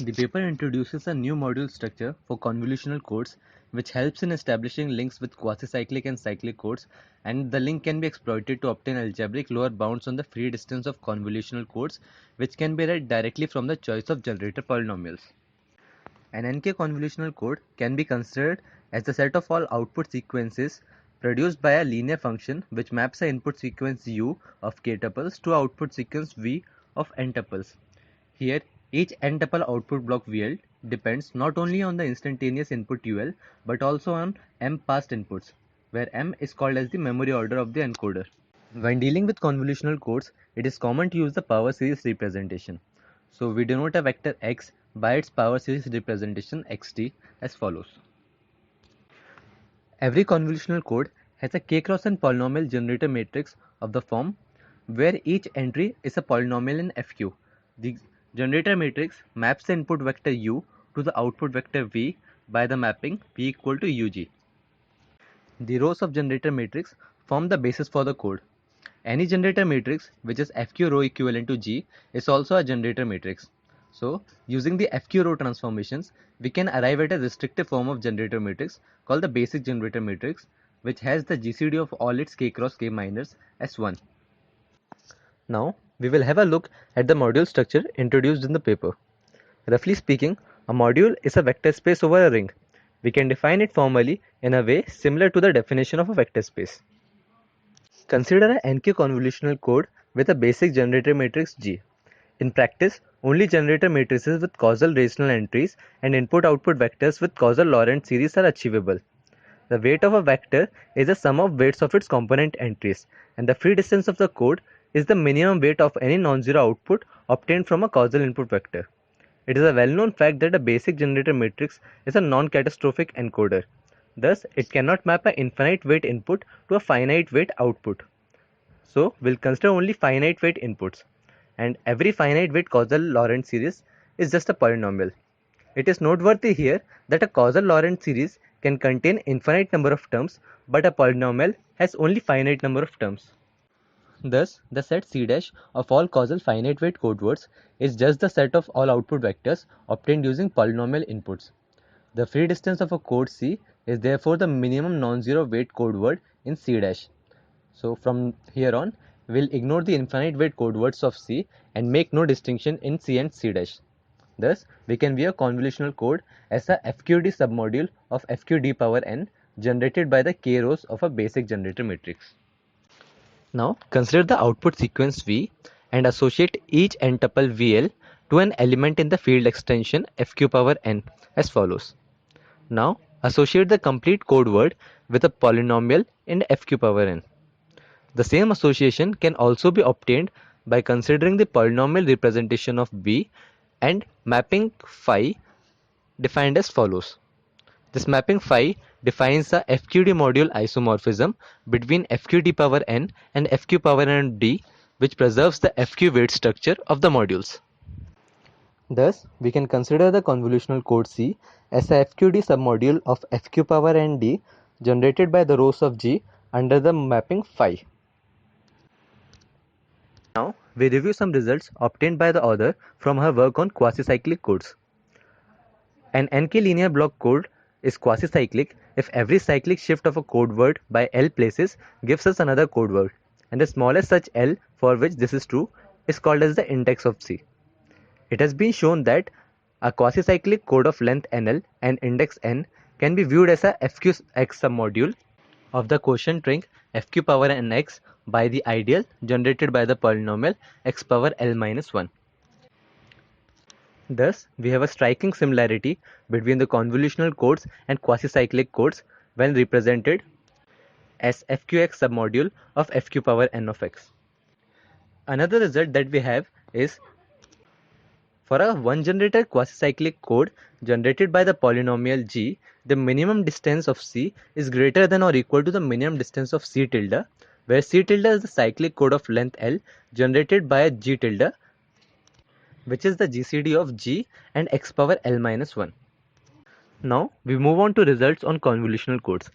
The paper introduces a new module structure for convolutional codes which helps in establishing links with quasi-cyclic and cyclic codes, and the link can be exploited to obtain algebraic lower bounds on the free distance of convolutional codes, which can be read directly from the choice of generator polynomials. An NK convolutional code can be considered as the set of all output sequences produced by a linear function which maps an input sequence U of k tuples to output sequence V of n tuples. Here, each n-tuple output block VL depends not only on the instantaneous input UL but also on m past inputs, where m is called as the memory order of the encoder. When dealing with convolutional codes, it is common to use the power series representation. So we denote a vector x by its power series representation xt as follows. Every convolutional code has a k-cross n polynomial generator matrix of the form where each entry is a polynomial in FQ. The generator matrix maps the input vector u to the output vector v by the mapping v equal to ug. The rows of generator matrix form the basis for the code. Any generator matrix which is FQ row equivalent to G is also a generator matrix. So, using the FQ row transformations, we can arrive at a restrictive form of generator matrix called the basic generator matrix, which has the GCD of all its k cross k minors as 1. Now, we will have a look at the module structure introduced in the paper. Roughly speaking, a module is a vector space over a ring. We can define it formally in a way similar to the definition of a vector space. Consider a NK convolutional code with a basic generator matrix G. In practice, only generator matrices with causal rational entries and input-output vectors with causal Laurent series are achievable. The weight of a vector is the sum of weights of its component entries, and the free distance of the code is the minimum weight of any non-zero output obtained from a causal input vector. It is a well-known fact that a basic generator matrix is a non-catastrophic encoder. Thus, it cannot map an infinite weight input to a finite weight output. So, we'll consider only finite weight inputs, and every finite weight causal Laurent series is just a polynomial. It is noteworthy here that a causal Laurent series can contain infinite number of terms, but a polynomial has only finite number of terms. Thus, the set C' of all causal finite weight code words is just the set of all output vectors obtained using polynomial inputs. The free distance of a code C is therefore the minimum non-zero weight code word in C'. So from here on, we'll ignore the infinite weight code words of C and make no distinction in C and C'. Thus, we can view a convolutional code as a FQD submodule of FQD power n generated by the k rows of a basic generator matrix. Now, consider the output sequence V and associate each n-tuple VL to an element in the field extension FQ power n as follows. Now, associate the complete code word with a polynomial in FQ power n. The same association can also be obtained by considering the polynomial representation of V and mapping phi defined as follows. This mapping phi defines a FQD module isomorphism between FQD power n and FQ power n d, which preserves the FQ weight structure of the modules. Thus, we can consider the convolutional code C as a FQD submodule of FQ power n d generated by the rows of G under the mapping phi. Now, we review some results obtained by the author from her work on quasi-cyclic codes. An NK linear block code is quasi-cyclic if every cyclic shift of a code word by L places gives us another code word, and the smallest such L for which this is true is called as the index of C. It has been shown that a quasi-cyclic code of length NL and index n can be viewed as a FQX submodule of the quotient ring FQ power nx by the ideal generated by the polynomial x power L minus 1. Thus, we have a striking similarity between the convolutional codes and quasi-cyclic codes when represented as FQX submodule of FQ power n of x. Another result that we have is for a one-generator quasi-cyclic code generated by the polynomial g, the minimum distance of C is greater than or equal to the minimum distance of C tilde, where C tilde is the cyclic code of length L generated by a G tilde, which is the GCD of G and x power L minus 1. Now, we move on to results on convolutional codes.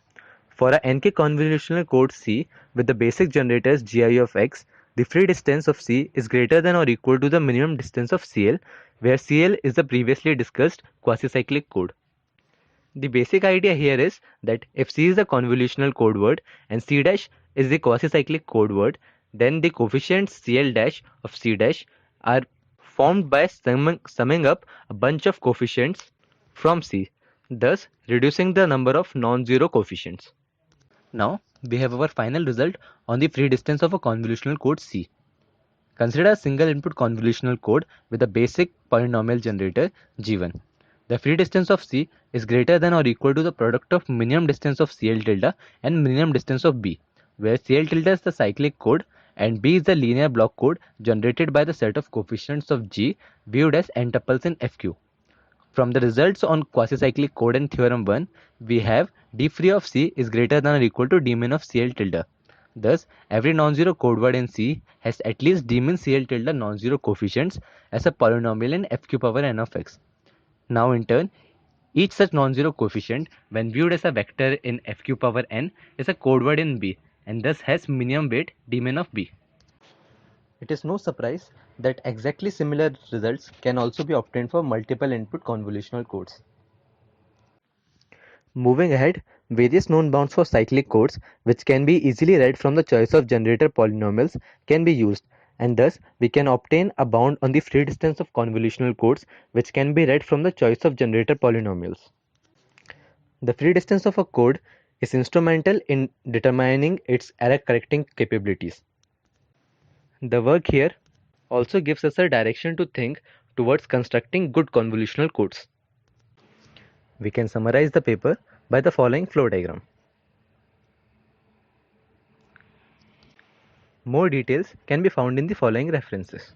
For a NK convolutional code C with the basic generators GI of x, The free distance of C is greater than or equal to the minimum distance of Cl, where Cl is the previously discussed quasi-cyclic code. The basic idea here is that if C is the convolutional code word and C dash is the quasi-cyclic code word, then the coefficients Cl dash of C dash are formed by summing up a bunch of coefficients from C, thus reducing the number of non-zero coefficients. Now we have our final result on the free distance of a convolutional code C. Consider a single input convolutional code with a basic polynomial generator G1. The free distance of C is greater than or equal to the product of minimum distance of Cl tilde and minimum distance of B, where Cl tilde is the cyclic code and B is the linear block code generated by the set of coefficients of G viewed as n tuples in FQ. From the results on quasi-cyclic code and theorem 1, we have d free of C is greater than or equal to d min of Cl tilde. Thus, every non-zero code word in C has at least d min Cl tilde non-zero coefficients as a polynomial in fq power n of x. Now in turn, each such non-zero coefficient, when viewed as a vector in fq power n, is a code word in B and thus has minimum weight d min of B. It is no surprise that exactly similar results can also be obtained for multiple input convolutional codes. Moving ahead, various known bounds for cyclic codes, which can be easily read from the choice of generator polynomials, can be used, and thus we can obtain a bound on the free distance of convolutional codes, which can be read from the choice of generator polynomials. The free distance of a code is instrumental in determining its error correcting capabilities. The work here also gives us a direction to think towards constructing good convolutional codes. We can summarize the paper by the following flow diagram. More details can be found in the following references.